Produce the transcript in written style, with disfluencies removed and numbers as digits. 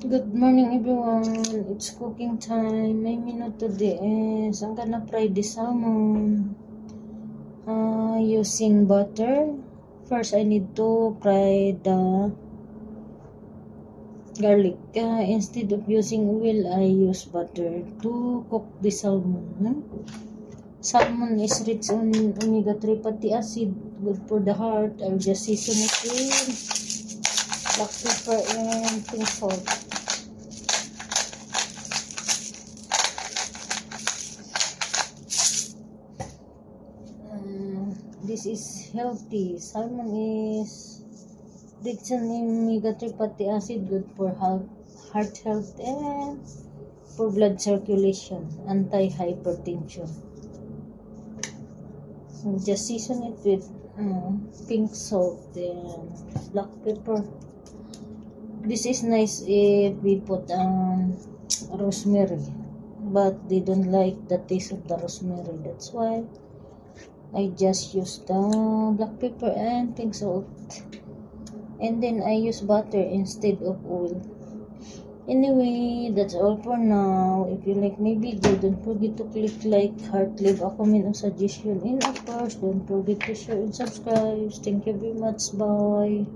Good morning everyone. It's cooking time. My menu today is I'm gonna fry the salmon using butter. First, I need to fry the garlic. Instead of using oil, I use butter to cook the salmon. Salmon is rich in omega-3 fatty acid, good for the heart. I'll just season it with black pepper and pink salt. This is healthy. Salmon is rich in omega-3 fatty acid, good for heart health and for blood circulation, anti-hypertension. Just season it with pink salt and black pepper. This is nice if we put rosemary, but they don't like the taste of the rosemary. That's why I just use the black pepper and pink salt. And then I use butter instead of oil. Anyway, that's all for now. If you like my video, don't forget to click like, heart, leave a comment or suggestion. And of course, don't forget to share and subscribe. Thank you very much. Bye.